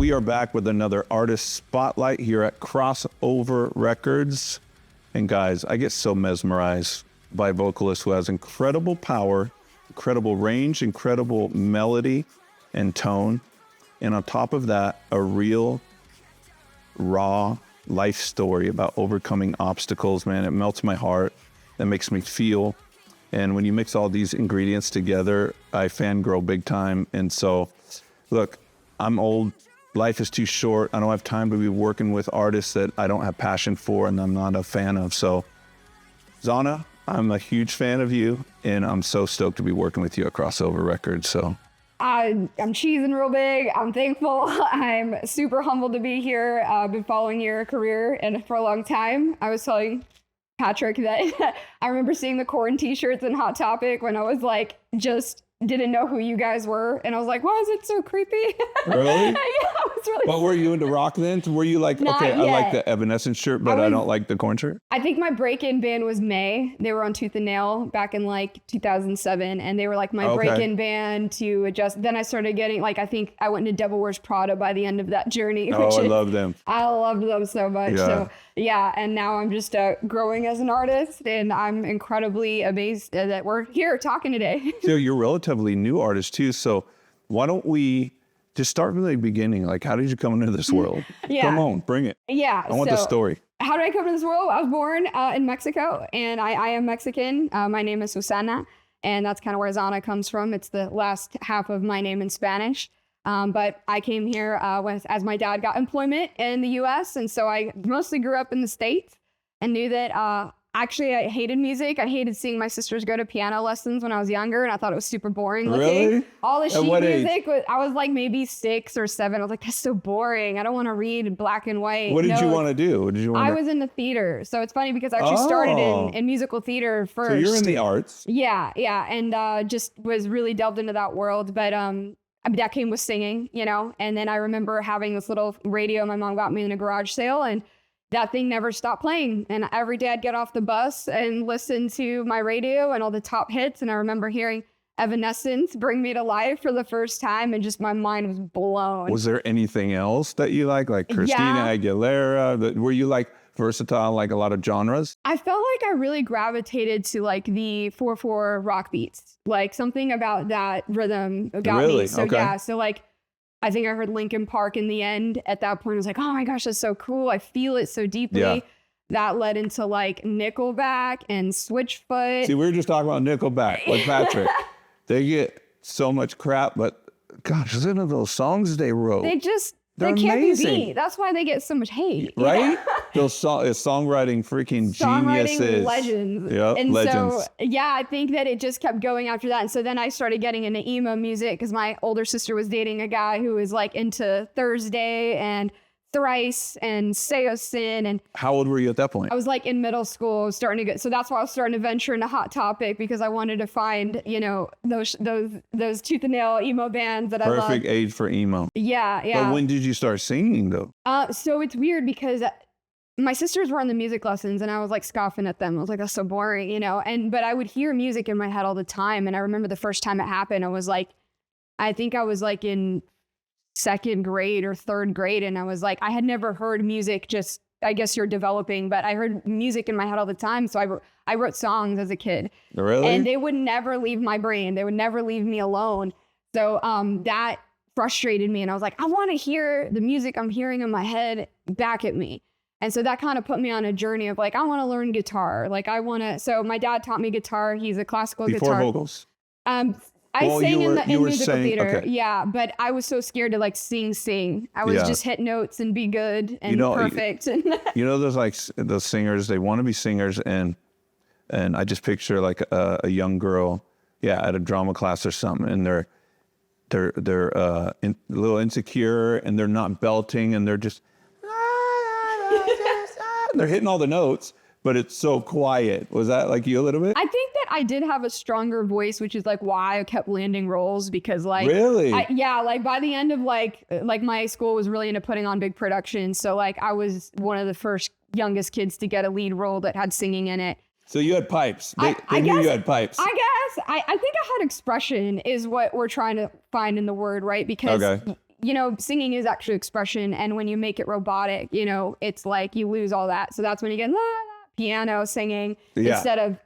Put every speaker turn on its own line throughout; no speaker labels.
we are back with another artist spotlight here at Crossover Records. And guys, I get so mesmerized by a vocalist who has incredible power, incredible range, incredible melody and tone. And on top of that, a real raw life story about overcoming obstacles, man. It melts my heart. That makes me feel. And when you mix all these ingredients together, I fangirl big time. And so, look, I'm old. Life is too short. I don't have time to be working with artists that I don't have passion for and I'm not a fan of. So, Zahna, I'm a huge fan of you, and I'm so stoked to be working with you at Crossover Records. So,
I'm cheesing real big. I'm thankful. I'm super humbled to be here. I've been following your career and for a long time. I was telling Patrick that I remember seeing the corn t-shirts in Hot Topic when I was like, just didn't know who you guys were. And I was like, why is it so creepy?
Really?
Yeah, I was really.
But were you into rock then? Were you like,
Not
okay,
yet.
I like the Evanescence shirt, but I don't like the corn shirt?
I think my break-in band was May. They were on Tooth and Nail back in like 2007. And they were like my break-in band to adjust. Then I started getting like, I think I went into Devil Wears Prada by the end of that journey.
Oh, I love them.
I loved them so much.
Yeah.
So yeah, and now I'm just growing as an artist, and I'm incredibly amazed that we're here talking today.
So you're a relatively new artist too. So why don't we just start from the beginning? Like, how did you come into this world?
Yeah.
Come on, bring it.
Yeah.
I want the story.
How did I come to this world? I was born in Mexico, and I am Mexican. My name is Zahna, and that's kind of where Zahna comes from. It's the last half of my name in Spanish. But I came here as my dad got employment in the U.S. And so I mostly grew up in the States and knew that actually I hated music. I hated seeing my sisters go to piano lessons when I was younger. And I thought it was super boring looking.
Really?
All the
At
sheet
what
music, I was like maybe 6 or 7. I was like, that's so boring. I don't want to read black and white.
What did you want to do? What did you want
I was in the theater. So it's funny because I actually started in musical theater first.
So you're in the arts.
Yeah. And just was really delved into that world. But that came with singing, you know, and then I remember having this little radio my mom got me in a garage sale, and that thing never stopped playing. And every day I'd get off the bus and listen to my radio and all the top hits. And I remember hearing Evanescence Bring Me to Life for the first time, and just my mind was blown.
Was there anything else that you like Christina Aguilera? Were you like versatile, like a lot of genres?
I felt like I really gravitated to like the 4/4 rock beats, like something about that rhythm got me. So yeah, so like I think I heard Linkin Park in the end. At that point, I was like, oh my gosh, that's so cool. I feel it so deeply. Yeah. That led into like Nickelback and Switchfoot.
See, we were just talking about Nickelback with Patrick. They get so much crap, but gosh, listen to those songs they wrote.
They can't be beat. That's why they get so much hate.
Right? Those songwriting freaking geniuses.
Legends.
Yep,
and
legends.
So, yeah, I think that it just kept going after that. And so then I started getting into emo music because my older sister was dating a guy who was like into Thursday and Thrice and Seosin. And
how old were you at that point?
I was like in middle school, starting to get, so that's why I was starting to venture into Hot Topic, because I wanted to find, you know, those tooth and nail emo bands that I love.
Perfect age for emo.
Yeah.
But when did you start singing though?
So it's weird because my sisters were on the music lessons and I was like scoffing at them. I was like, that's so boring, you know? But I would hear music in my head all the time. And I remember the first time it happened, I think I was like in 2nd grade or 3rd grade. And I was like, I had never heard music, just, I guess you're developing, but I heard music in my head all the time. So I wrote songs as a kid.
Really?
And they would never leave my brain. They would never leave me alone. So that frustrated me. And I was like, I want to hear the music I'm hearing in my head back at me. And so that kind of put me on a journey of like, I want to learn guitar. Like so my dad taught me guitar. He's a classical guitar.
Before vocals?
I sang in musical theater.
Okay.
Yeah, but I was so scared to like sing. I was just hit notes and be good and perfect.
You know, there's like those singers, they want to be singers, and I just picture like a young girl, at a drama class or something, and they're a little insecure, and they're not belting, and they're just they're hitting all the notes, but it's so quiet. Was that like you a little bit?
I think that I did have a stronger voice, which is like why I kept landing roles, because like
really,
like by the end of like my school was really into putting on big productions, so like I was one of the first youngest kids to get a lead role that had singing in it.
So you had pipes. They knew you had pipes.
I guess I think I had expression is what we're trying to find in the word, right? Because singing is actually expression. And when you make it robotic, it's like you lose all that. So that's when you get piano singing instead of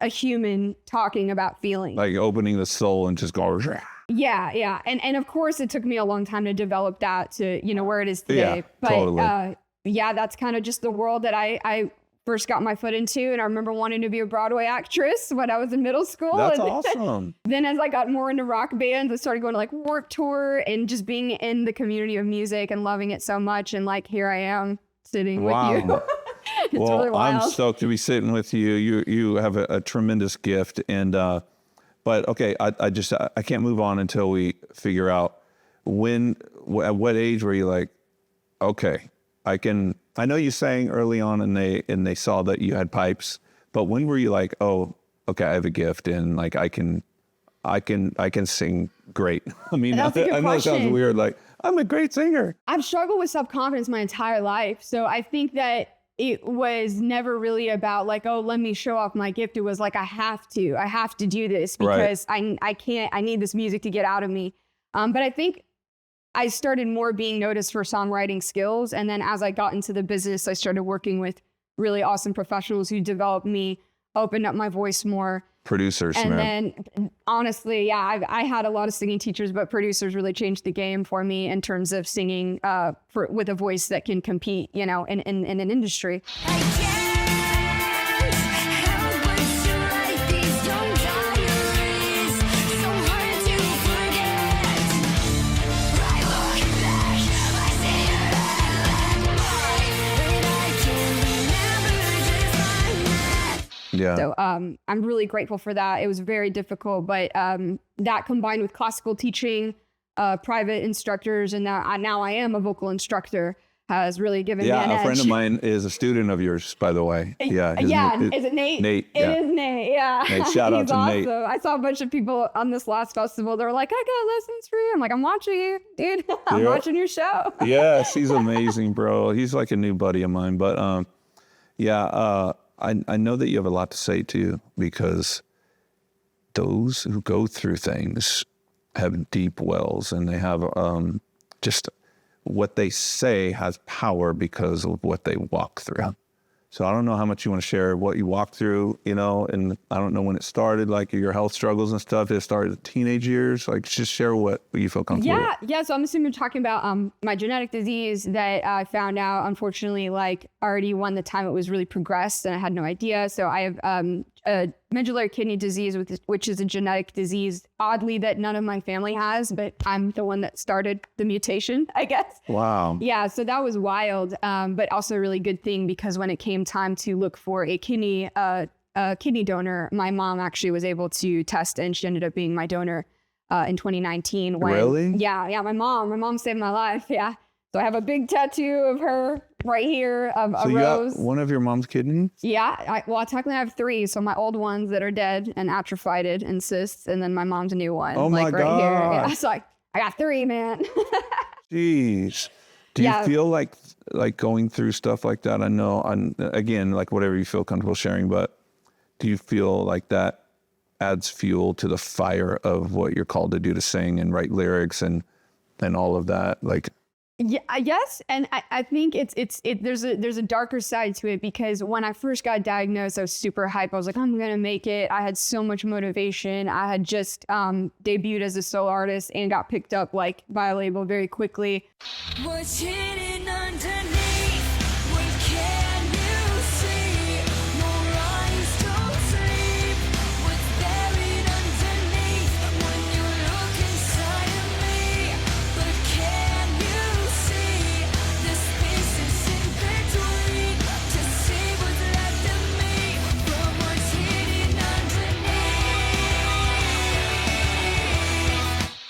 a human talking about feelings.
Like opening the soul and just going.
Yeah. And of course, it took me a long time to develop that to, where it is today.
Yeah,
but
totally.
That's kind of just the world that I first got my foot into. And I remember wanting to be a Broadway actress when I was in middle school.
That's awesome.
Then as I got more into rock bands, I started going to like Warped Tour and just being in the community of music and loving it so much. And like, here I am sitting with you. It's really wild.
I'm stoked to be sitting with you. You have a tremendous gift. And, but okay, I can't move on until we figure out at what age were you like, okay, I know you sang early on and they saw that you had pipes, but when were you like, oh, okay, I have a gift and like I can sing great. I mean, I know it sounds weird, like I'm a great singer.
I've struggled with self-confidence my entire life. So I think that it was never really about like, oh, let me show off my gift. It was like, I have to do this because I need this music to get out of me. But I think I started more being noticed for songwriting skills. And then as I got into the business, I started working with really awesome professionals who developed me, opened up my voice more.
Producers,
and
man.
then honestly, I had a lot of singing teachers, but producers really changed the game for me in terms of singing with a voice that can compete, in an industry.
Yeah.
So I'm really grateful for that. It was very difficult, but that combined with classical teaching, private instructors, and now I am a vocal instructor has really given me an edge.
A friend of mine is a student of yours, by the way. Yeah.
Is it Nate?
Nate.
It is Nate. Yeah.
Nate, shout out
He's
to
awesome.
Nate.
I saw a bunch of people on this last festival. They were like, I got lessons for you. I'm like, I'm watching you, dude. I'm watching your show.
Yes, he's amazing, bro. He's like a new buddy of mine. But I know that you have a lot to say too, because those who go through things have deep wells, and they have just what they say has power because of what they walk through. So I don't know how much you want to share what you walked through, and I don't know when it started, like your health struggles and stuff. It started in teenage years. Like, just share what you feel comfortable with.
Yeah. So I'm assuming you're talking about my genetic disease that I found out, unfortunately, like already when the time it was really progressed, and I had no idea. So I have a medullary kidney disease, which is a genetic disease, oddly, that none of my family has, but I'm the one that started the mutation, I guess.
Wow.
Yeah, so that was wild, but also a really good thing, because when it came time to look for a kidney donor, my mom actually was able to test, and she ended up being my donor in 2019.
Really?
Yeah, my mom saved my life, yeah. So I have a big tattoo of her right here of a rose.
Got one of your mom's kidneys?
Yeah. Technically I have 3. So my old ones that are dead and atrophied and cysts, and then my mom's new one.
Oh my
right
God.
Here. Yeah, so I got 3, man.
Jeez. Do you feel like going through stuff like that? I know, again, like whatever you feel comfortable sharing, but do you feel like that adds fuel to the fire of what you're called to do, to sing and write lyrics and all of that? Like,
yeah, yes, and I think there's a darker side to it, because when I first got diagnosed, I was super hyped. I was like, I'm gonna make it. I had so much motivation. I had just debuted as a solo artist and got picked up like by a label very quickly. What's hidden underneath? What can you see? More eyes don't sleep. What's buried underneath? When you look inside of me, but can you see the spaces in between to see what's left of me from what's hidden underneath?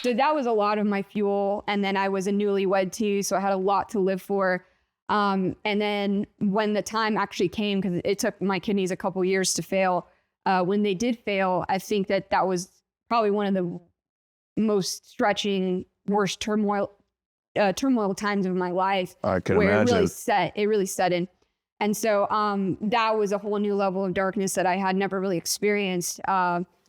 So that was a lot of my fuel. And then I was a newlywed too, so I had a lot to live for. And then when the time actually came, because it took my kidneys a couple years to fail, when they did fail, I think that was probably one of the most stretching, worst turmoil times of my life.
I can
where
imagine.
It really set in. And so that was a whole new level of darkness that I had never really experienced.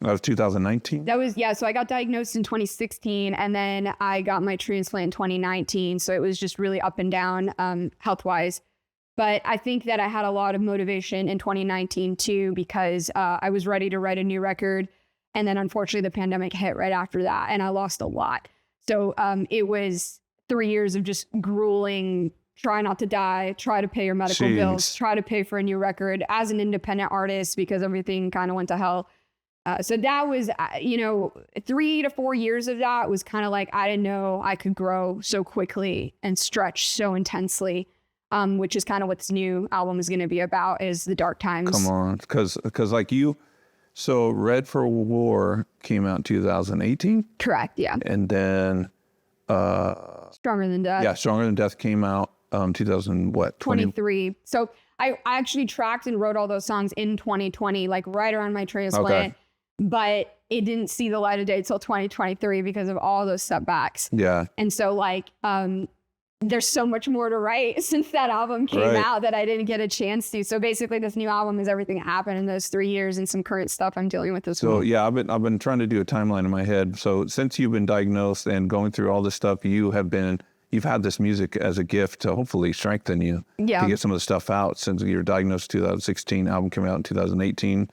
That was 2019?
That was, yeah. So I got diagnosed in 2016 and then I got my transplant in 2019. So it was just really up and down health wise. But I think that I had a lot of motivation in 2019 too, because I was ready to write a new record. And then unfortunately the pandemic hit right after that and I lost a lot. So it was 3 years of just grueling, try not to die, try to pay your medical bills, try to pay for a new record as an independent artist because everything kind of went to hell. So that was, 3 to 4 years of that was kind of like, I didn't know I could grow so quickly and stretch so intensely, which is kind of what this new album is going to be about, is the dark times.
Come on. Because like you, so Red for War came out in 2018?
Correct, yeah.
And then...
Stronger Than Death.
Yeah, Stronger Than Death came out
23. So I actually tracked and wrote all those songs in 2020, like right around my transplant.
Okay.
But it didn't see the light of day till 2023 because of all those setbacks.
Yeah.
And so like, there's so much more to write since that album came out that I didn't get a chance to. So basically this new album is everything that happened in those 3 years and some current stuff I'm dealing with as well.
So yeah, I've been trying to do a timeline in my head. So since you've been diagnosed and going through all this stuff, you've had this music as a gift to hopefully strengthen you to get some of the stuff out. Since you were diagnosed in 2016, album came out in 2018.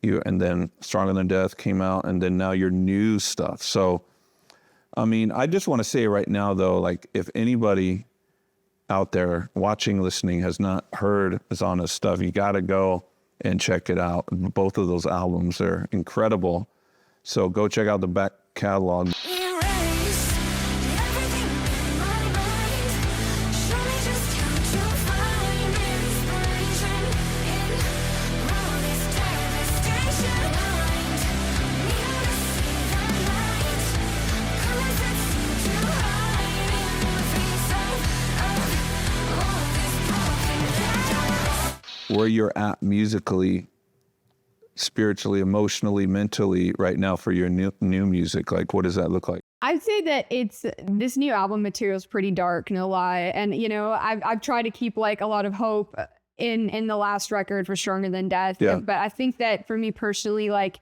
And then Stronger Than Death came out, and then now your new stuff. So, I mean, I just want to say right now, though, like if anybody out there watching, listening has not heard Zahna's stuff, you got to go and check it out. Both of those albums are incredible. So go check out the back catalog. Where you're at musically, spiritually, emotionally, mentally right now for your new music, like what does that look like?
I'd say that this new album material is pretty dark, no lie. And I've tried to keep like a lot of hope in the last record for Stronger Than Death.
Yeah.
But I think that for me personally, like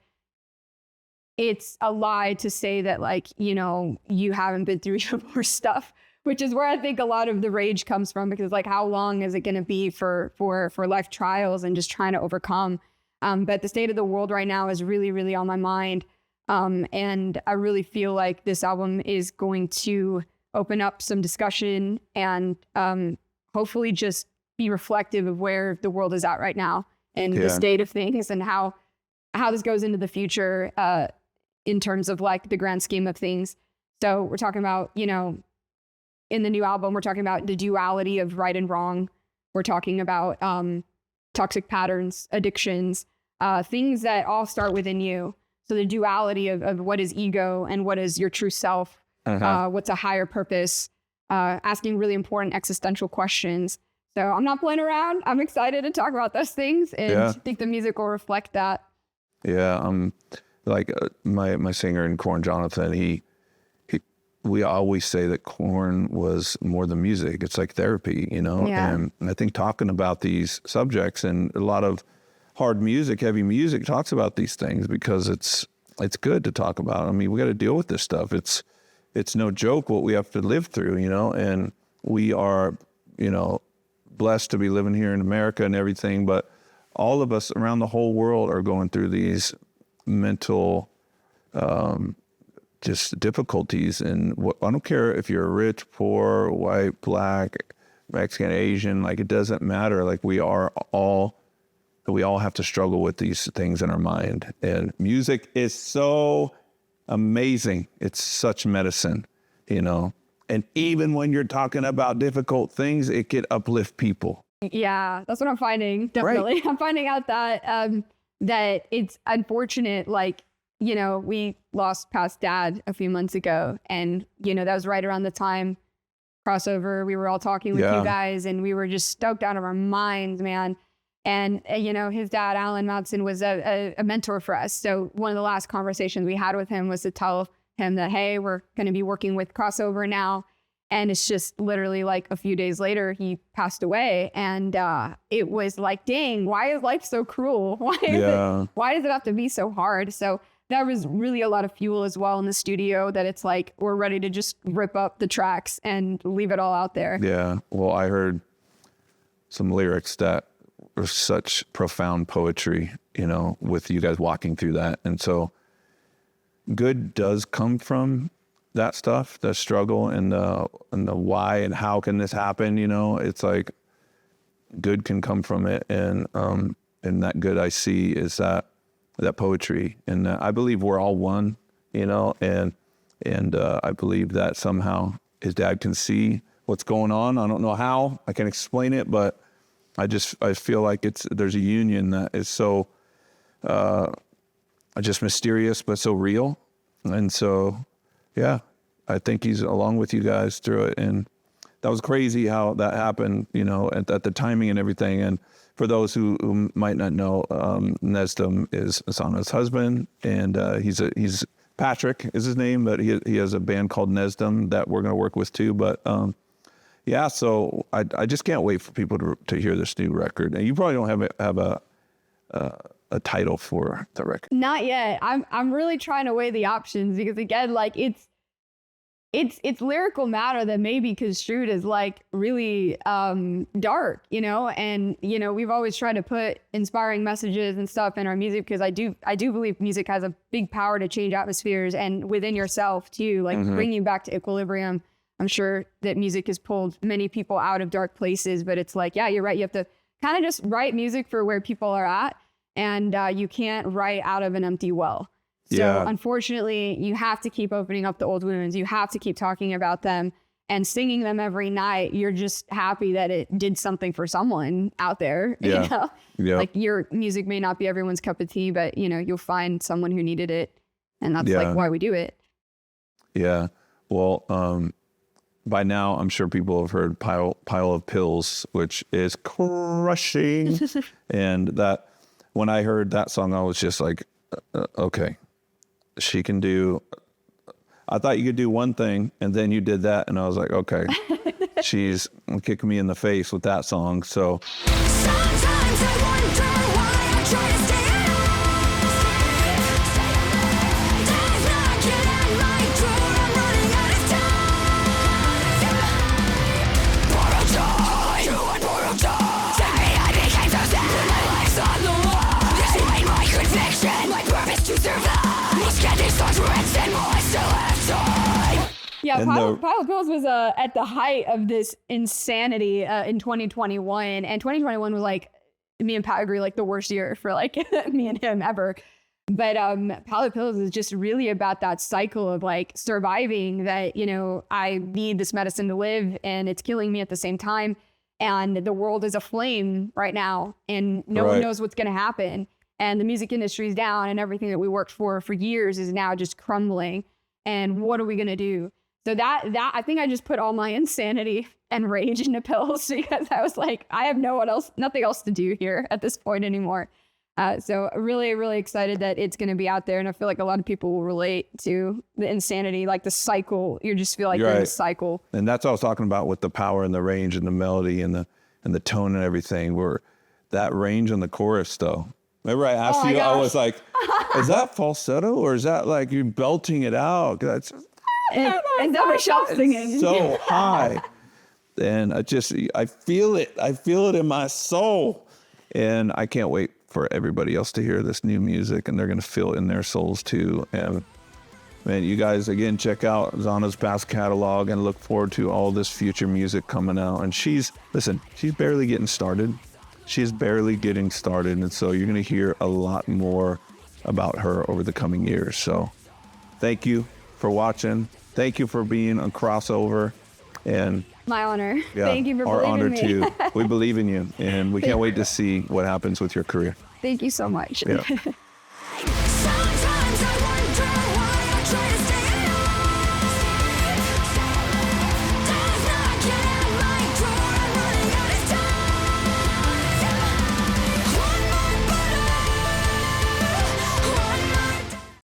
it's a lie to say that like, you haven't been through your worst stuff, which is where I think a lot of the rage comes from, because like, how long is it going to be for life trials and just trying to overcome? But the state of the world right now is really, really on my mind. And I really feel like this album is going to open up some discussion and hopefully just be reflective of where the world is at right now and the state of things and how this goes into the future in terms of like the grand scheme of things. So we're talking about, in the new album, we're talking about the duality of right and wrong. We're talking about toxic patterns, addictions, things that all start within you. So the duality of what is ego and what is your true self, what's a higher purpose, asking really important existential questions. So I'm not playing around. I'm excited to talk about those things, and I think the music will reflect that. Yeah,
like my singer in Korn, Jonathan, we always say that Korn was more than music. It's like therapy, And I think talking about these subjects and a lot of hard music, heavy music talks about these things because it's good to talk about. I mean, we got to deal with this stuff. It's no joke what we have to live through, and we are, blessed to be living here in America and everything, but all of us around the whole world are going through these mental just difficulties. And I don't care if you're rich, poor, white, black, Mexican, Asian, like it doesn't matter. Like we all have to struggle with these things in our mind. And music is so amazing. It's such medicine, And even when you're talking about difficult things, it could uplift people.
Yeah, that's what I'm finding. Definitely. Right. I'm finding out that that it's unfortunate, like, we lost past dad a few months ago, and that was right around the time crossover. We were all talking with you guys, and we were just stoked out of our minds, man. And his dad, Alan Madsen, was a mentor for us. So one of the last conversations we had with him was to tell him that, hey, we're going to be working with crossover now. And it's just literally like a few days later, he passed away. And it was like, dang, why is life so cruel? Why does it have to be so hard? So that was really a lot of fuel as well in the studio, that it's like, we're ready to just rip up the tracks and leave it all out there.
Yeah. Well, I heard some lyrics that were such profound poetry, you know, with you guys walking through that. And so good does come from that stuff, the struggle and the why and how can this happen, you know. It's like good can come from it, and that good I see is that poetry, and I believe we're all one, you know, and I believe that somehow his dad can see what's going on. I don't know how I can explain it, but I feel like there's a union that is so just mysterious but so real. And so yeah, I think he's along with you guys through it. And that was crazy how that happened, you know, at the timing and everything. And for those who might not know, Nezdum is Zahna's husband, and he's Patrick is his name, but he has a band called Nezdum that we're going to work with too. But yeah, so I just can't wait for people to hear this new record. And you probably don't have a title for the record.
Not yet. I'm really trying to weigh the options, because again, like it's lyrical matter that may be construed as like really dark, you know, and you know, we've always tried to put inspiring messages and stuff in our music, because I do believe music has a big power to change atmospheres and within yourself too, like bring you back to equilibrium. I'm sure that music has pulled many people out of dark places, but it's like, yeah, you're right. You have to kind of just write music for where people are at, and you can't write out of an empty well. So unfortunately, you have to keep opening up the old wounds. You have to keep talking about them and singing them every night. You're just happy that it did something for someone out there.
Yeah.
You know? Yeah. Like your music may not be everyone's cup of tea, but you know, you'll find someone who needed it. And that's like why we do it. Yeah.
Well, by now, I'm sure people have heard Pile of Pills, which is crushing. And that when I heard that song, I was just like, okay. She can do, I thought you could do one thing, and then you did that, and I was like, okay, she's kicking me in the face with that song. So sometimes I wonder why I try to stay does not get at my door, I'm running out of time. Borrow joy, you and borrow joy. Tell me I became so sad, my life's on the wall. This ain't my conviction, my purpose to survive.
Yeah, Pile of Pills was at the height of this insanity in 2021, and 2021 was like, me and Pat agree, like the worst year for like me and him ever. But Pile of Pills is just really about that cycle of like surviving, that, you know, I need this medicine to live and it's killing me at the same time, and the world is aflame right now, and no one knows what's going to happen. And the music industry is down, and everything that we worked for years is now just crumbling. And what are we going to do? So that I think I just put all my insanity and rage into pills, because I was like, I have nothing else to do here at this point anymore. So really, really excited that it's going to be out there. And I feel like a lot of people will relate to the insanity, like the cycle. You just feel like you're in a cycle. And that's what I was talking about with the power and the range and the melody and the tone and everything. Where that range on the chorus though. Remember I asked you, I was like, is that falsetto or is that like you belting it out? That's and double shot singing.
So high. And I feel it. I feel it in my soul. And I can't wait for everybody else to hear this new music, and they're going to feel it in their souls too. And man, you guys, again, check out Zahna's past catalog and look forward to all this future music coming out. And she's barely getting started. She's barely getting started. And so you're going to hear a lot more about her over the coming years. So thank you for watching. Thank you for being on Crossover. And
my honor. Yeah, thank you for believing in me.
Our honor too. We believe in you, and we can't wait to see what happens with your career.
Thank you so much.
Yeah.